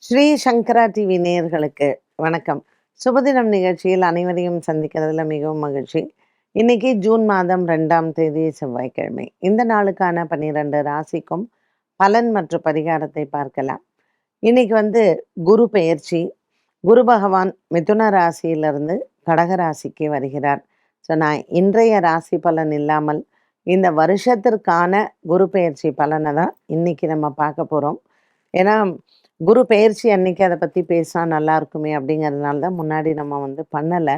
ஸ்ரீ சங்கரா TV நேயர்களுக்கு வணக்கம். சுபதினம் நிகழ்ச்சியில் அனைவரையும் சந்திக்கிறதுல மிகவும் மகிழ்ச்சி. இன்னைக்கு ஜூன் மாதம் 2ஆம் தேதி செவ்வாய்க்கிழமை. இந்த நாளுக்கான 12 ராசிக்கும் பலன் மற்றும் பரிகாரத்தை பார்க்கலாம். இன்னைக்கு குரு பெயர்ச்சி. குரு பகவான் மிதுன ராசியிலிருந்து கடக ராசிக்கு வருகிறார். ஸோ நான் இன்றைய ராசி பலன் இல்லாமல் இந்த வருஷத்திற்கான குரு பெயர்ச்சி பலனை தான் இன்னைக்கு நம்ம பார்க்க போகிறோம். ஏன்னா குரு பெயர்ச்சி அன்னைக்கு அதை பற்றி பேசினா நல்லா இருக்குமே அப்படிங்கிறதுனால தான் முன்னாடி நம்ம பண்ணலை.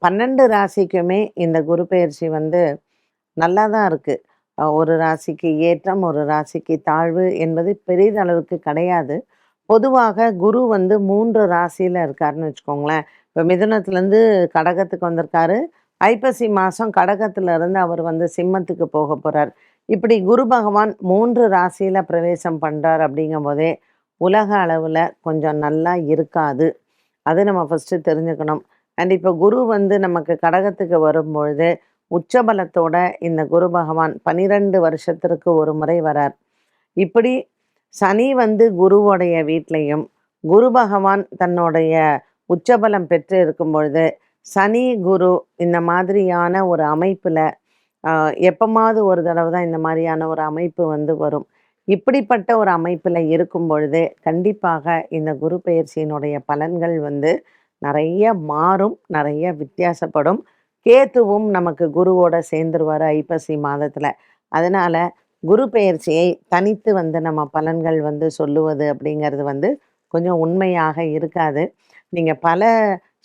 12 ராசிக்குமே இந்த குரு பெயர்ச்சி நல்லா தான் இருக்குது. ஒரு ராசிக்கு ஏற்றம், ஒரு ராசிக்கு தாழ்வு என்பது பெரிதளவுக்கு கிடையாது. பொதுவாக குரு 3 ராசியில் இருக்காருன்னு வச்சுக்கோங்களேன். இப்போ மிதுனத்துலேருந்து கடகத்துக்கு வந்திருக்காரு. ஐப்பசி மாதம் கடகத்திலிருந்து அவர் சிம்மத்துக்கு போக போகிறார். இப்படி குரு பகவான் 3 ராசியில் பிரவேசம் பண்ணுறார். அப்படிங்கும் போதே உலக அளவில் கொஞ்சம் நல்லா இருக்காது. அது நம்ம ஃபஸ்ட்டு தெரிஞ்சுக்கணும். அண்ட் இப்போ குரு நமக்கு கடகத்துக்கு வரும்பொழுது உச்சபலத்தோட இந்த குரு பகவான் 12 வருஷத்திற்கு ஒரு முறை வரார். இப்படி சனி குருவோடைய வீட்லையும் குரு பகவான் தன்னுடைய உச்சபலம் பெற்று இருக்கும் பொழுது சனி குரு இந்த மாதிரியான ஒரு அமைப்பில் எப்போமாவது ஒரு தடவை தான் இந்த மாதிரியான ஒரு அமைப்பு வரும். இப்படிப்பட்ட ஒரு அமைப்பில் இருக்கும் பொழுது கண்டிப்பாக இந்த குரு பெயர்ச்சியினுடைய பலன்கள் நிறைய மாறும், நிறைய வித்தியாசப்படும். கேத்துவும் நமக்கு குருவோட சேர்ந்துருவார் ஐப்பசி மாதத்தில். அதனால் குரு பெயர்ச்சியை தனித்து நம்ம பலன்கள் சொல்லுவது அப்படிங்கிறது கொஞ்சம் உண்மையாக இருக்காது. நீங்கள் பல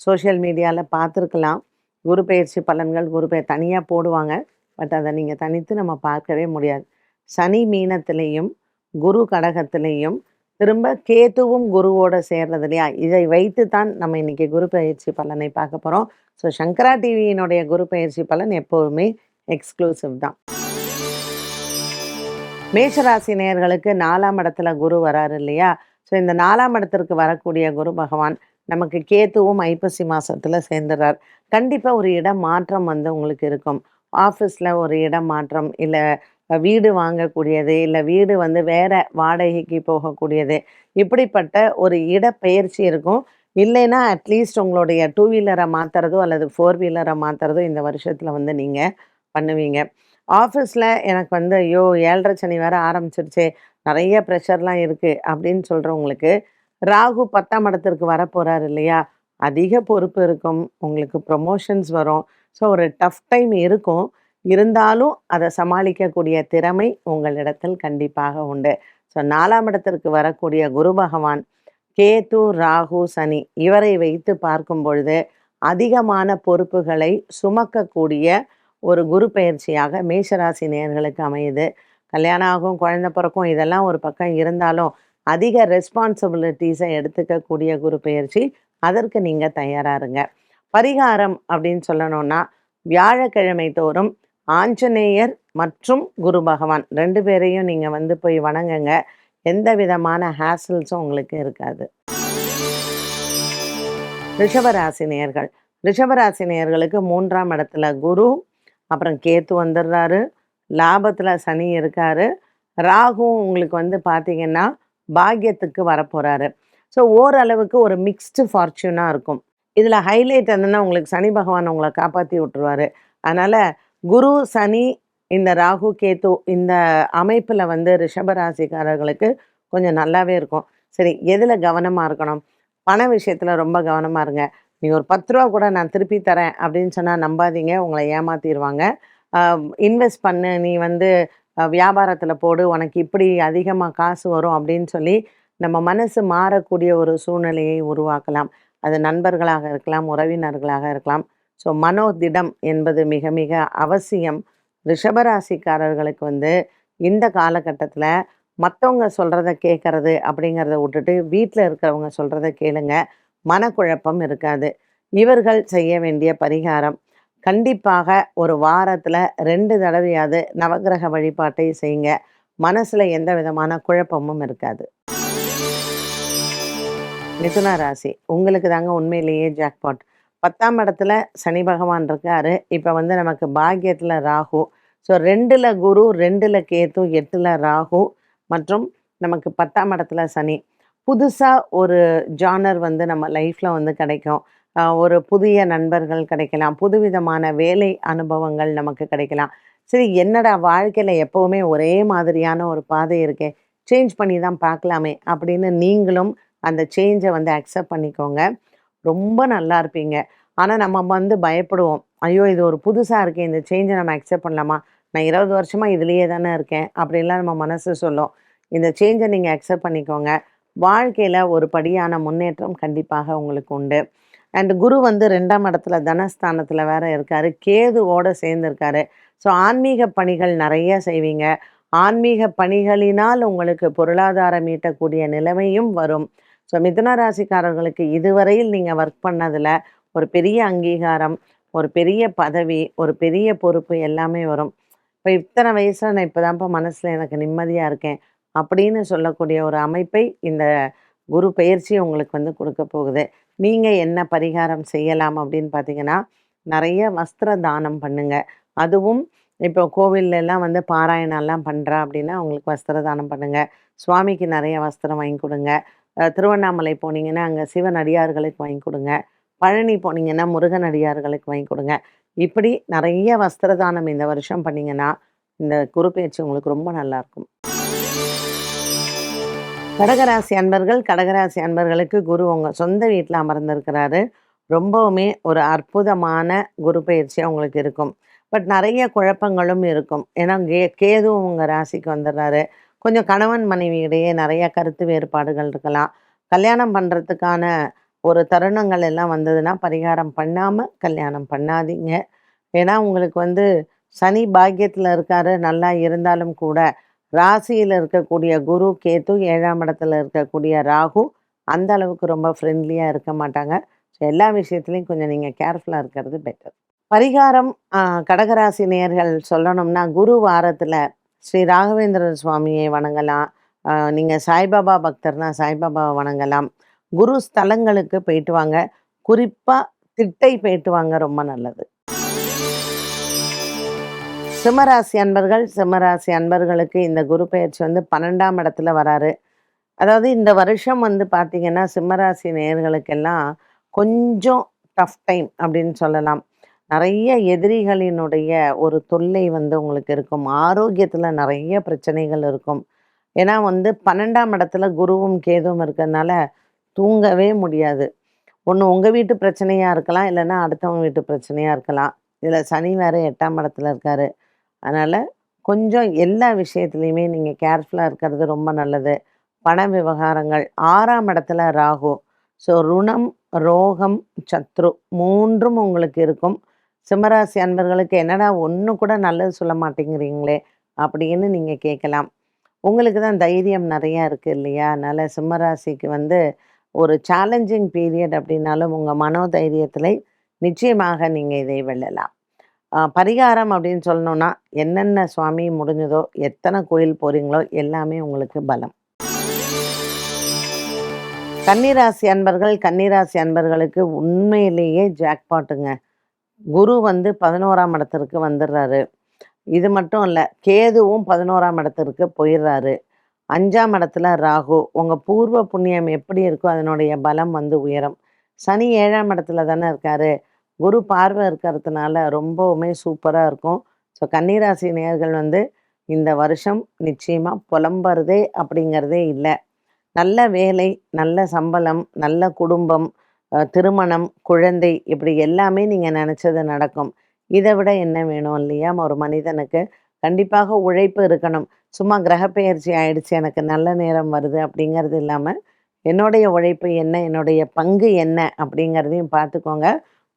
சோஷியல் மீடியாவில் பார்த்துருக்கலாம். குரு பெயர்ச்சி பலன்கள் தனியாக போடுவாங்க. பட் அதை நீங்கள் தனித்து நம்ம பார்க்கவே முடியாது. சனி மீனத்திலையும் குரு கடகத்திலையும் திரும்ப கேத்துவும் குருவோட சேர்றது இல்லையா? இதை வைத்து தான் நம்ம இன்னைக்கு குரு பயிற்சி பலனை பார்க்க போகிறோம். ஸோ சங்கரா டிவியினுடைய குரு பயிற்சி பலன் எப்போவுமே எக்ஸ்க்ளூசிவ் தான். மேஷராசி நேயர்களுக்கு 4ஆம் இடத்துல குரு வராரு இல்லையா? ஸோ இந்த 4ஆம் இடத்திற்கு வரக்கூடிய குரு பகவான் நமக்கு கேத்துவும் ஐப்பசி மாதத்தில் சேர்ந்துடுறார். கண்டிப்பாக ஒரு இடம் மாற்றம் உங்களுக்கு இருக்கும். ஆஃபீஸில் ஒரு இடம் மாற்றம், இல்லை வீடு வாங்கக்கூடியது, இல்லை வீடு வேற வாடகைக்கு போகக்கூடியது, இப்படிப்பட்ட ஒரு இடப்பெயர்ச்சி இருக்கும். இல்லைன்னா அட்லீஸ்ட் உங்களுடைய 2 வீலரை மாற்றுறதோ அல்லது 4 வீலரை மாற்றுறதோ இந்த வருஷத்தில் நீங்கள் பண்ணுவீங்க. ஆஃபீஸில் எனக்கு ஐயோ 7.5 சனி வேறு ஆரம்பிச்சிருச்சே, நிறைய ப்ரெஷர்லாம் இருக்குது அப்படின்னு சொல்கிறவங்களுக்கு ராகு 10ஆம் இடத்திற்கு வரப்போகிறார் இல்லையா? அதிக பொறுப்பு இருக்கும், உங்களுக்கு ப்ரொமோஷன்ஸ் வரும். ஸோ ஒரு டஃப் டைம் இருக்கும். இருந்தாலும் அதை சமாளிக்கக்கூடிய திறமை உங்களிடத்தில் கண்டிப்பாக உண்டு. ஸோ 4ஆம் இடத்திற்கு வரக்கூடிய குரு பகவான் கேது, ராகு, சனி இவரை வைத்து பார்க்கும் பொழுது அதிகமான பொறுப்புகளை சுமக்கக்கூடிய ஒரு குரு பெயர்ச்சியாக மேஷராசி நேயர்களுக்கு அமையுது. கல்யாணம் ஆகும், குழந்தை பிறக்கும், இதெல்லாம் ஒரு பக்கம் இருந்தாலும் அதிக ரெஸ்பான்சிபிலிட்டிஸை எடுத்துக்கக்கூடிய குரு பெயர்ச்சி. அதற்கு நீங்கள் தயாராக இருங்க. பரிகாரம் அப்படின்னு சொல்லணும்னா வியாழக்கிழமை தோறும் ஆஞ்சநேயர் மற்றும் குரு பகவான் 2 பேரையும் நீங்கள் போய் வணங்குங்க. எந்த விதமான ஹேசல்ஸும் உங்களுக்கு இருக்காது. ரிஷபராசினியர்கள். ரிஷபராசினியர்களுக்கு 3ஆம் இடத்துல குரு, அப்புறம் கேத்து வந்துடுறாரு. லாபத்தில் சனி இருக்காரு. ராகு உங்களுக்கு பார்த்தீங்கன்னா பாக்கியத்துக்கு வரப்போகிறாரு. ஸோ ஓரளவுக்கு ஒரு மிக்ஸ்டு ஃபார்ச்சூனாக இருக்கும். இதில் ஹைலைட் என்னென்னா உங்களுக்கு சனி பகவான் உங்களை காப்பாற்றி விட்டுருவார். அதனால் குரு, சனி, இந்த ராகு, கேத்து இந்த அமைப்பில் ரிஷபராசிக்காரர்களுக்கு கொஞ்சம் நல்லாவே இருக்கும். சரி, எதில் கவனமாக இருக்கணும்? பண விஷயத்தில் ரொம்ப கவனமாக இருங்க. நீங்கள் ஒரு 10 ரூபா கூட நான் திருப்பி தரேன் அப்படின்னு சொன்னால் நம்பாதீங்க, உங்களை ஏமாற்றிடுவாங்க. இன்வெஸ்ட் பண்ணு, நீ வியாபாரத்தில் போடு, உனக்கு இப்படி அதிகமாக காசு வரும் அப்படின்னு சொல்லி நம்ம மனசு மாறக்கூடிய ஒரு சூழ்நிலையை உருவாக்கலாம். அது நண்பர்களாக இருக்கலாம், உறவினர்களாக இருக்கலாம். ஸோ மனோதிடம் என்பது மிக மிக அவசியம். ரிஷபராசிக்காரர்களுக்கு இந்த காலகட்டத்தில் மற்றவங்க சொல்கிறத கேட்குறது அப்படிங்கிறத விட்டுட்டு வீட்டில் இருக்கிறவங்க சொல்கிறத கேளுங்க. மனக்குழப்பம் இருக்காது. இவர்கள் செய்ய வேண்டிய பரிகாரம், கண்டிப்பாக ஒரு வாரத்தில் 2 தடவையாவது நவகிரக வழிபாட்டை செய்யுங்க. மனசில் எந்த விதமான குழப்பமும் இருக்காது. மிதுன ராசி உங்களுக்கு தாங்க உண்மையிலேயே ஜாக்பாட். 10ஆம் இடத்துல சனி பகவான் இருக்காரு. இப்போ நமக்கு பாக்கியத்தில் ராகு. ஸோ 2ல் குரு, 2ல் கேத்து, 8ல் ராகு மற்றும் நமக்கு 10ஆம் இடத்துல சனி. புதுசா ஒரு ஜானர் வந்து நம்ம லைஃப்ல வந்து கிடைக்கும். ஒரு புதிய நண்பர்கள் கிடைக்கலாம். புதுவிதமான வேலை அனுபவங்கள் நமக்கு கிடைக்கலாம். சரி என்னடா வாழ்க்கையில எப்பவுமே ஒரே மாதிரியான ஒரு பாதை இருக்கே! சேஞ்ச் பண்ணி தான் பார்க்கலாமே! அப்படின்னு நீங்களும் அந்த சேஞ்ச வந்து அக்செப்ட் பண்ணிக்கோங்க. ரொம்ப நல்லா இருப்பீங்க. ஆனா நம்ம வந்து பயப்படுவோம். ஐயோ! இது ஒரு புதுசா இருக்கே! இந்த சேஞ்ச நம்ம அக்செப்ட் பண்ணலாமா? நான் 20 வருஷமா இதுலயே தானே இருக்கேன். அப்படின்லாம் நம்ம மனசு சொல்லும். இந்த சேஞ்ச நீங்க அக்செப்ட் பண்ணிக்கோங்க. வாழ்க்கையில ஒரு படியான முன்னேற்றம் கண்டிப்பாக உங்களுக்கு உண்டு. அண்ட் குரு வந்து 2ஆம் இடத்துல தனஸ்தானத்துல வேற இருக்காரு. கேதுவோட சேர்ந்திருக்காரு. ஸோ ஆன்மீக பணிகள் நெறைய செய்வீங்க. ஆன்மீக பணிகளினால் உங்களுக்கு பொருளாதாரம் ஈட்டக்கூடிய நிலைமையும் வரும். ஸோ மிதுன ராசிக்காரர்களுக்கு இதுவரையில் நீங்க ஒர்க் பண்ணதுல ஒரு பெரிய அங்கீகாரம், ஒரு பெரிய பதவி, ஒரு பெரிய பொறுப்பு எல்லாமே வரும். இப்ப இத்தன வயசுல நான் இப்பதான்ப்பா மனசுல எனக்கு நிம்மதியா இருக்கேன். அப்படின்னு சொல்லக்கூடிய ஒரு அமைப்பை இந்த குரு பெயர்ச்சி உங்களுக்கு வந்து குடுக்க போகுது. நீங்க என்ன பரிகாரம் செய்யலாம் அப்படின்னு பார்த்தீங்கன்னா, நெறைய வஸ்திர தானம் பண்ணுங்க. அதுவும் இப்போ கோவில்லலாம் வந்து பாராயணம்லாம் பண்றா அப்படின்னா, அவங்களுக்கு வஸ்திர தானம் பண்ணுங்க. சுவாமிக்கு நெறைய வஸ்திரம் வாங்கி குடுங்க. திருவண்ணாமலை போனீங்கன்னா, அங்க சிவன் அடியார்களுக்கு வாங்கி குடுங்க. பழனி போனீங்கன்னா, முருகன் அடியார்களுக்கு வாங்கி குடுங்க. இப்படி நெறைய வஸ்திர தானம் இந்த வருஷம் பண்ணீங்கன்னா, இந்த குரு பெயர்ச்சி உங்களுக்கு ரொம்ப நல்லாருக்கும். கடகராசி அன்பர்கள், கடகராசி அன்பர்களுக்கு குரு உங்க சொந்த வீட்ல அமர்ந்திருக்கிறாரு. ரொம்பவுமே ஒரு அற்புதமான குரு பெயர்ச்சியா உங்களுக்கு இருக்கும். பட் நெறைய குழப்பங்களும் இருக்கும். ஏன்னா கேதுவும் உங்க ராசிக்கு வந்துடுறாரு. கொஞ்சம் கணவன் மனைவி இடையே நெறைய கருத்து வேறுபாடுகள் இருக்கலாம். கல்யாணம் பண்றதுக்கான ஒரு தருணங்கள் எல்லாம் வந்ததுன்னா, பரிகாரம் பண்ணாம கல்யாணம் பண்ணாதீங்க. ஏன்னா உங்களுக்கு வந்து சனி பாக்கியத்துல இருக்காரு. நல்லா இருந்தாலும் கூட ராசியில இருக்கக்கூடிய குரு, கேது 7ஆம் இடத்துல இருக்கக்கூடிய ராகு, அந்த அளவுக்கு ரொம்ப ஃப்ரெண்ட்லியா இருக்க மாட்டாங்க. ஸோ எல்லா விஷயத்துலயும் கொஞ்சம் நீங்க கேர்ஃபுல்லா இருக்கிறது பெட்டர். பரிகாரம் கடகராசி நேயர்கள் சொல்லணும்னா, குரு வாரத்துல ஸ்ரீ ராகவேந்திரர் சுவாமியை வணங்கலாம். நீங்க சாய்பாபா பக்தர்னா சாய்பாபாவ வணங்கலாம். குரு ஸ்தலங்களுக்கு போயிட்டு வாங்க. குறிப்பா திட்டை போயிட்டு வாங்க ரொம்ப நல்லது. சிம்மராசி அன்பர்கள், சிம்மராசி அன்பர்களுக்கு இந்த குரு பெயர்ச்சி வந்து 12ஆம் இடத்துல வராரு. அதாவது இந்த வருஷம் வந்து பார்த்தீங்கன்னா, சிம்மராசி நேயர்களுக்கெல்லாம் கொஞ்சம் டஃப் டைம் அப்படின்னு சொல்லலாம். நெறைய எதிரிகளினுடைய ஒரு தொல்லை வந்து உங்களுக்கு இருக்கும். ஆரோக்கியத்தில நெறைய பிரச்சனைகள் இருக்கும். ஏன்னா வந்து 12ஆம் இடத்துல குருவும், கேதுவும் இருக்கிறதுனால தூங்கவே முடியாது. ஒண்ணு உங்க வீட்டு பிரச்சனையா இருக்கலாம், இல்லன்னா அடுத்தவங்க வீட்டு பிரச்சனையா இருக்கலாம். இதில சனி வேற 8ஆம் இடத்துல இருக்காரு. அதனால கொஞ்சம் எல்லா விஷயத்துலயுமே நீங்க கேர்ஃபுல்லா இருக்கிறது ரொம்ப நல்லது. பண விவகாரங்கள் 6ஆம் இடத்துல ராகு. ஸோ ருணம், ரோகம், சத்ரு 3ம் உங்களுக்கு இருக்கும். சிம்மராசி அன்பர்களுக்கு என்னடா ஒண்ணு கூட நல்லது சொல்ல மாட்டேங்கிறீங்களே! அப்படின்னு நீங்க கேட்கலாம். உங்களுக்கு தான் தைரியம் நெறையா இருக்கு இல்லையா? அதனால சிம்மராசிக்கு வந்து ஒரு சேலஞ்சிங் பீரியட் அப்படின்னாலும் உங்க மனோதைரியத்திலே நிச்சயமாக நீங்க இதை வெல்லலாம். பரிகாரம் அப்படின்னு சொல்லணும்னா, என்னென்ன சுவாமி முடிஞ்சதோ, எத்தன கோயில் போறீங்களோ எல்லாமே உங்களுக்கு பலம். கன்னிராசி அன்பர்கள், கன்னிராசி அன்பர்களுக்கு உண்மையிலேயே ஜாக்பாட்டுங்க. குரு வந்து 11ஆம் இடத்திற்கு வந்துடுறாரு. இது மட்டும் இல்ல, கேதுவும் 11ஆம் இடத்திற்கு போயிடுறாரு. 5ஆம் இடத்துல ராகு. உங்க பூர்வ புண்ணியம் எப்படி இருக்கோ, அதனுடைய பலம் வந்து உயரும். சனி 7ஆம் இடத்துல தானே இருக்காரு. குரு பார்வை இருக்கிறதுனால ரொம்பவுமே சூப்பரா இருக்கும். ஸோ கன்னிராசி நேயர்கள் வந்து இந்த வருஷம் நிச்சயமா புலம்புறதே அப்படிங்கிறதே இல்ல. நல்ல வேலை, நல்ல சம்பளம், நல்ல குடும்பம், திருமணம், குழந்தை இப்படி எல்லாமே நீங்க நெனச்சது நடக்கும். இத விட என்ன வேணும் இல்லையா? ஒரு மனிதனுக்கு. கண்டிப்பாக உழைப்பு இருக்கணும். சும்மா கிரகப்பெயர்ச்சி ஆயிடுச்சு, எனக்கு நல்ல நேரம் வருது அப்படிங்கிறது இல்லாம, என்னுடைய உழைப்பு என்ன? என்னுடைய பங்கு என்ன? அப்படிங்கிறதையும் பார்த்துக்கோங்க.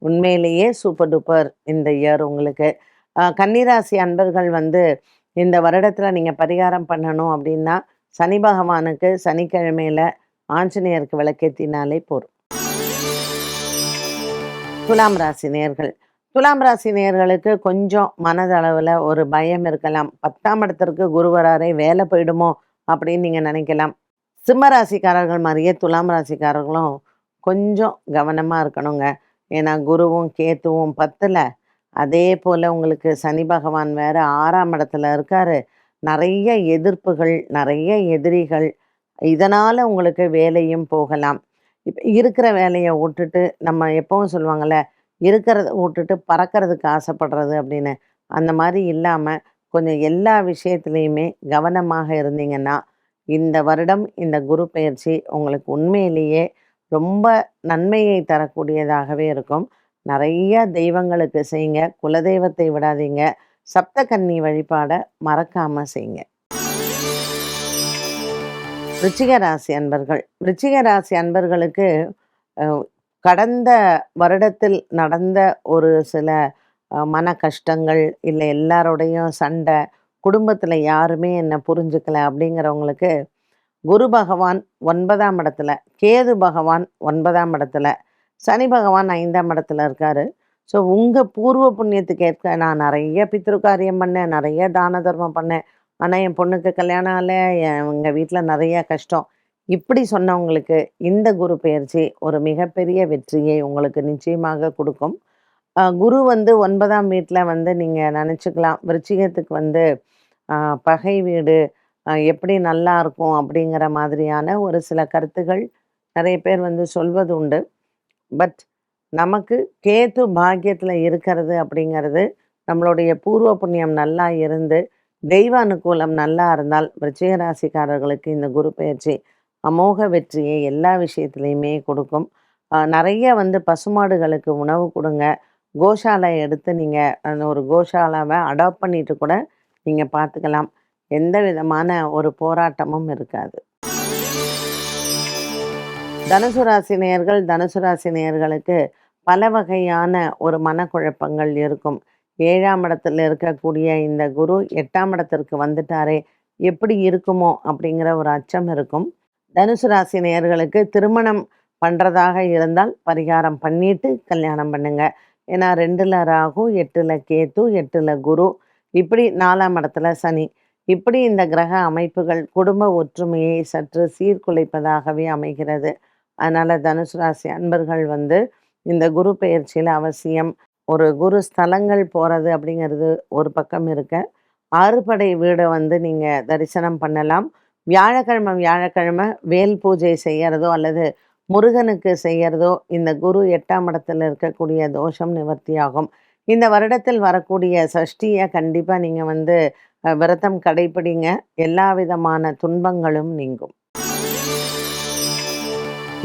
உண்மையிலேயே சூப்பர் டூப்பர் இந்த இயர் உங்களுக்கு. கன்னிராசி அன்பர்கள் வந்து இந்த வருடத்துல நீங்க பரிகாரம் பண்ணணும் அப்படின்னா, சனி பகவானுக்கு சனிக்கிழமையில ஆஞ்சநேயருக்கு விளக்கேத்தினாலே போதும். துலாம் ராசி நேயர்கள். துலாம் ராசி நேயர்களுக்கு கொஞ்சம் மனதளவுல ஒரு பயம் இருக்கலாம். 10ஆம் இடத்திற்கு குரு வராரே வேலை போயிடுமோ அப்படின்னு நீங்க நினைக்கலாம். சிம்ம ராசிக்காரர்கள் மாரியே துலாம் ராசிக்காரர்களும் கொஞ்சம் கவனமா இருக்கணுங்க. ஏன்னா குருவும், கேத்துவும் 10ல அதே போல உங்களுக்கு சனி பகவான் வேற 6ஆம் இடத்துல இருக்காரு. நெறைய எதிர்ப்புகள், நெறைய எதிரிகள், இதனால் உங்களுக்கு வேலையும் போகலாம். இப்போ இருக்கிற வேலையை விட்டுட்டு நம்ம எப்பவும் சொல்லுவாங்கள்ல, இருக்கிறத விட்டுட்டு பறக்கிறதுக்கு ஆசைப்படுறது அப்படின்னு. அந்த மாதிரி இல்லாமல் கொஞ்சம் எல்லா விஷயத்துலையுமே கவனமாக இருந்தீங்கன்னா, இந்த வருடம் இந்த குரு பெயர்ச்சி உங்களுக்கு உண்மையிலேயே ரொம்ப நன்மையை தரக்கூடியதாகவே இருக்கும். நிறைய தெய்வங்களுக்கு செய்யுங்க. குலதெய்வத்தை விடாதீங்க. சப்தகன்னி வழிபாட மறக்காம செய்யுங்க. விருச்சிக ராசி அன்பர்கள். விருச்சிக ராசி அன்பர்களுக்கு அ கடந்த வருடத்தில் நடந்த ஒரு சில மன கஷ்டங்கள், இல்ல எல்லாரோடையும் சண்டை, குடும்பத்தில யாருமே என்ன புரிஞ்சுக்கல அப்படிங்கிறவங்களுக்கு, குரு பகவான் 9ஆம் இடத்துல, கேது பகவான் 9ஆம் இடத்துல, சனி பகவான் 5ஆம் இடத்துல இருக்காரு. ஸோ உங்க பூர்வ புண்ணியத்துக்கு ஏற்க நான் நெறைய பித்ரு காரியம் பண்ணேன், நெறைய தான தர்மம் பண்ணேன். ஆனா என் பொண்ணுக்கு கல்யாணம் ஆகல, எங்க வீட்ல நெறைய கஷ்டம். இப்படி சொன்னவங்களுக்கு இந்த குரு பெயர்ச்சி ஒரு மிகப்பெரிய வெற்றியை உங்களுக்கு நிச்சயமாக குடுக்கும். குரு வந்து 9ஆம் வீட்ல வந்து நீங்க நெனச்சுக்கலாம், விருச்சிகத்துக்கு வந்து அ பகை வீடு, எப்படி நல்லாருக்கும் அப்படிங்கிற மாதிரியான ஒரு சில கருத்துகள் நெறைய பேர் வந்து சொல்வது உண்டு. பட் நமக்கு கேது பாக்கியத்துல இருக்கிறது அப்படிங்கிறது, நம்மளுடைய பூர்வ புண்ணியம் நல்லா இருந்து, தெய்வ அனுகூலம் நல்லா இருந்தால், விருச்சிக ராசிக்காரர்களுக்கு இந்த குரு பெயர்ச்சி அமோக வெற்றியை எல்லா விஷயத்துலயுமே கொடுக்கும். நெறைய வந்து பசுமாடுகளுக்கு உணவு குடுங்க. கோஷாலை எடுத்து நீங்க அந்த ஒரு கோஷாலாவ அடாப்ட் பண்ணிட்டு கூட நீங்க பார்த்துக்கலாம். எந்த விதமான ஒரு போராட்டமும் இருக்காது. தனுசு ராசி நேயர்கள், தனுசு ராசி நேயர்களுக்கு பல வகையான ஒரு மனக்குழப்பங்கள் இருக்கும். 7ஆம் இடத்துல இருக்கக்கூடிய இந்த குரு 8ஆம் இடத்திற்கு வந்துட்டாரே! எப்படி இருக்குமோ? அப்படிங்கிற ஒரு அச்சம் இருக்கும். தனுசு ராசி நேயர்களுக்கு திருமணம் பண்றதாக இருந்தால் பரிகாரம் பண்ணிட்டு கல்யாணம் பண்ணுங்க. ஏன்னா 2ல ராகு, 8ல கேது, 8ல குரு, இப்படி 4ஆம் இடத்துல சனி. இப்படி இந்த கிரக அமைப்புகள் குடும்ப ஒற்றுமையை சற்று சீர்குலைப்பதாகவே அமைகிறது. அதனால தனுசு ராசி அன்பர்கள் வந்து இந்த குரு பெயர்ச்சியில அவசியம் ஒரு குரு ஸ்தலங்கள் போறது அப்படிங்கிறது ஒரு பக்கம் இருக்க, ஆறுபடை வீட வந்து நீங்க தரிசனம் பண்ணலாம். வியாழக்கிழமை வியாழக்கிழமை வேல் பூஜை செய்யறதோ அல்லது முருகனுக்கு செய்யறதோ இந்த குரு 8ஆம் இடத்துல இருக்கக்கூடிய தோஷம் நிவர்த்தியாகும். இந்த வருடத்தில் வரக்கூடிய சஷ்டிய கண்டிப்பா நீங்க வந்து விரதம் கடைப்பிடிங்க. எல்லா விதமான துன்பங்களும் நீங்கும்.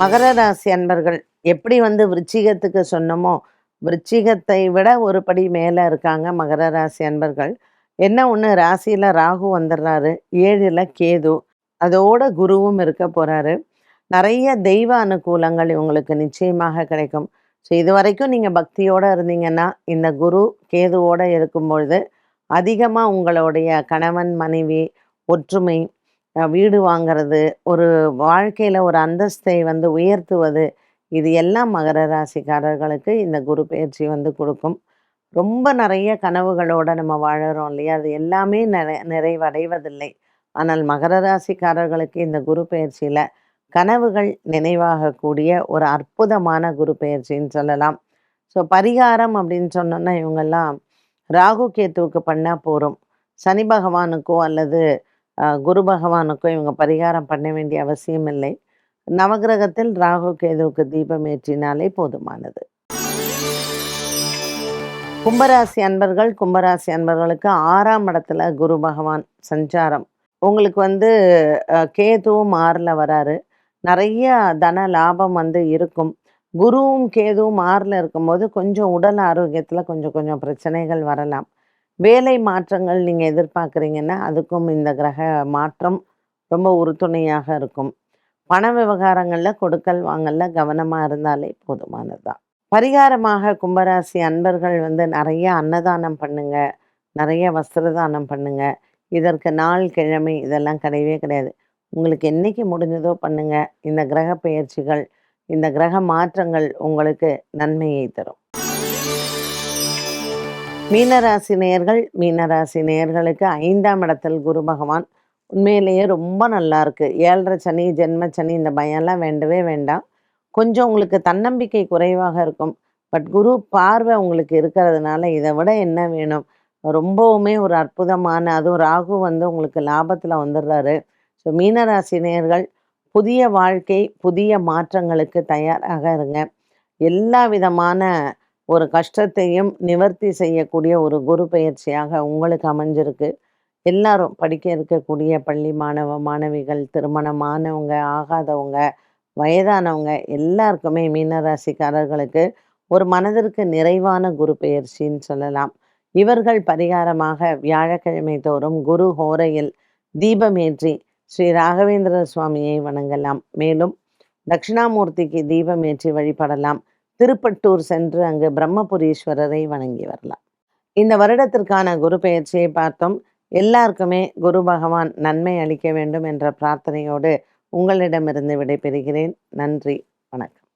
மகர ராசி அன்பர்கள் எப்படி வந்து விருச்சிகத்துக்கு சொன்னோமோ, விருச்சிகத்தை விட ஒரு படி மேல இருக்காங்க மகர ராசி அன்பர்கள். என்ன ஒண்ணு ராசியில ராகு வந்துடுறாரு, 7ல கேது, அதோட குருவும் இருக்க போறாரு. நெறைய தெய்வ அனுகூலங்கள் இவங்களுக்கு நிச்சயமாக கிடைக்கும். ஸோ இதுவரைக்கும் நீங்க பக்தியோட இருந்தீங்கன்னா, இந்த குரு கேதுவோட இருக்கும்பொழுது, அதிகமா உங்களுடைய கணவன், மனைவி ஒற்றுமை, வீடு வாங்குறது, ஒரு வாழ்க்கையில ஒரு அந்தஸ்தை வந்து உயர்த்துவது, இது எல்லாம் மகர ராசிக்காரர்களுக்கு இந்த குரு பெயர்ச்சி வந்து குடுக்கும். ரொம்ப நெறைய கனவுகளோட நம்ம வாழறோம் இல்லையா? அது எல்லாமே நிறைவடைவதில்லை. ஆனால் மகர ராசிக்காரர்களுக்கு இந்த குரு பெயர்ச்சியில கனவுகள் நினைவாகக்கூடிய ஒரு அற்புதமான குரு பெயர்ச்சின்னு சொல்லலாம். ஸோ பரிகாரம் அப்படின்னு சொன்னோம்னா, இவங்கெல்லாம் ராகு கேத்துவுக்கு பண்ணா போரும். சனி பகவானுக்கோ அல்லது குரு பகவானுக்கோ இவங்க பரிகாரம் பண்ண வேண்டிய அவசியம் இல்லை. நவகிரகத்தில் ராகு கேதுவுக்கு தீபம் ஏற்றினாலே போதுமானது. கும்பராசி அன்பர்கள், கும்பராசி அன்பர்களுக்கு 6ஆம் இடத்துல குரு பகவான் சஞ்சாரம். உங்களுக்கு வந்து கேதுவும் 6ல வராரு. நெறைய தன லாபம் வந்து இருக்கும். குருவும் கேதுவும் 6ல இருக்கும்போது கொஞ்சம் உடல் ஆரோக்கியத்துல கொஞ்சம் கொஞ்சம் பிரச்சனைகள் வரலாம். வேலை மாற்றங்கள் நீங்க எதிர்பார்க்குறீங்கன்னா, அதுக்கும் இந்த கிரக மாற்றம் ரொம்ப உறுதுணையாக இருக்கும். பண விவகாரங்கள்ல கொடுக்கல் வாங்கல்ல கவனமா இருந்தாலே போதுமானது தான். பரிகாரமாக கும்பராசி அன்பர்கள் வந்து நெறைய அன்னதானம் பண்ணுங்க. நெறைய வஸ்திர தானம் பண்ணுங்க. இதற்கு நாள், கிழமை இதெல்லாம் கிடையவே கிடையாது. உங்களுக்கு என்னைக்கு முடிஞ்சதோ பண்ணுங்க. இந்த கிரக பெயர்ச்சிகள், இந்த கிரக மாற்றங்கள் உங்களுக்கு நன்மையை தரும். மீனராசி நேயர்கள், மீனராசி நேயர்களுக்கு 5ஆம் இடத்தில் குரு பகவான் உண்மையிலேயே ரொம்ப நல்லா இருக்கு. 7:30 சனி, ஜென்ம சனி இந்த பயம்லாம் வேண்டவே வேண்டாம். கொஞ்சம் உங்களுக்கு தன்னம்பிக்கை குறைவாக இருக்கும். பட் குரு பார்வை உங்களுக்கு இருக்கிறதுனால இதை விட என்ன வேணும்? ரொம்பவுமே ஒரு அற்புதமான அதுவும் ராகு வந்து உங்களுக்கு லாபத்துல வந்துடுறாரு. ஸோ மீனராசி நேயர்கள் புதிய வாழ்க்கை, புதிய மாற்றங்களுக்கு தயாராக இருங்க. எல்லா விதமான ஒரு கஷ்டத்தையும் நிவர்த்தி செய்யக்கூடிய ஒரு குரு பெயர்ச்சியாக உங்களுக்கு அமைஞ்சிருக்கு. எல்லாரும் படிக்க இருக்கக்கூடிய பள்ளி மாணவ, மாணவிகள், திருமணமானவங்க, ஆகாதவங்க, வயதானவங்க எல்லாருக்குமே மீன ராசிக்காரர்களுக்கு ஒரு மனதிற்கு நிறைவான குரு பெயர்ச்சின்னு சொல்லலாம். இவர்கள் பரிகாரமாக வியாழக்கிழமை தோறும் குரு ஹோரையில் தீபமேற்றி ஸ்ரீ ராகவேந்திர சுவாமியை வணங்கலாம். மேலும் தட்சிணாமூர்த்திக்கு தீபமேற்றி வழிபடலாம். திருப்பட்டூர் சென்று அங்கு பிரம்மபுரீஸ்வரரை வணங்கி வரலாம். இந்த வருடத்திற்கான குரு பெயர்ச்சியை பார்த்தோம். எல்லாருக்குமே குரு பகவான் நன்மை அளிக்க வேண்டும் என்ற பிரார்த்தனையோடு உங்களிடமிருந்து விடைபெறுகிறேன். நன்றி, வணக்கம்.